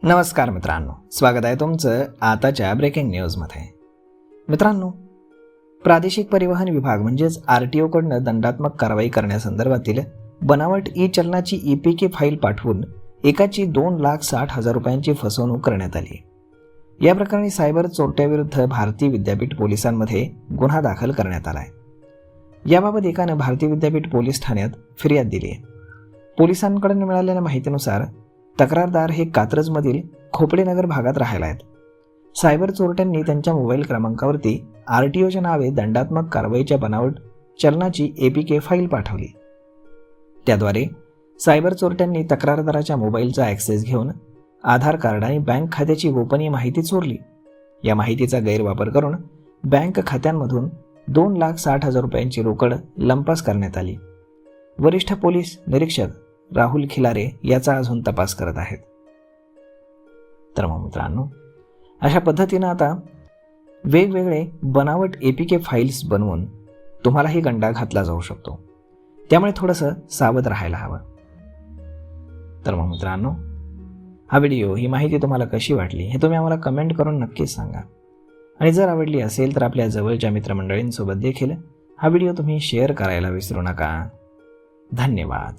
नमस्कार मित्रांनो, स्वागत आहे तुमचं आताच्या ब्रेकिंग न्यूजमध्ये. मित्रांनो, प्रादेशिक परिवहन विभाग म्हणजेच RTO कडनं दंडात्मक कारवाई करण्यासंदर्भातील बनावट चलनाची EPK फाईल पाठवून एकाची 2,60,000 रुपयांची फसवणूक करण्यात आली. या प्रकरणी सायबर चोरट्याविरुद्ध भारतीय विद्यापीठ पोलिसांमध्ये गुन्हा दाखल करण्यात आला आहे. याबाबत एकानं भारतीय विद्यापीठ पोलीस ठाण्यात फिर्याद दिली आहे. पोलिसांकडून मिळालेल्या माहितीनुसार तक्रारदार हे कात्रजमधील खोपडेनगर भागात राहायला आहेत. सायबर चोरट्यांनी त्यांच्या मोबाईल क्रमांकावरती RTOच्या नावे दंडात्मक कारवाईच्या बनावट चलनाची APK फाईल पाठवली. त्याद्वारे सायबर चोरट्यांनी तक्रारदाराच्या मोबाईलचा ॲक्सेस घेऊन आधार कार्ड आणि बँक खात्याची गोपनीय माहिती चोरली. या माहितीचा गैरवापर करून बँक खात्यांमधून 2,60,000 रुपयांची रोकड लंपास करण्यात आली. वरिष्ठ पोलीस निरीक्षक राहुल खिलारे याचा अजून तपास करत आहेत. तर मग मित्रांनो, अशा पद्धतीनं आता वेगवेगळे बनावट APK फाईल्स बनवून तुम्हालाही गंडा घातला जाऊ शकतो. त्यामुळे थोडंसं सावध राहायला हवं. तर मग मित्रांनो, हा व्हिडिओ, ही माहिती तुम्हाला कशी वाटली हे तुम्ही आम्हाला कमेंट करून नक्कीच सांगा. आणि जर आवडली असेल तर आपल्या जवळच्या मित्रमंडळींसोबत देखील हा व्हिडिओ तुम्ही शेअर करायला विसरू नका. धन्यवाद.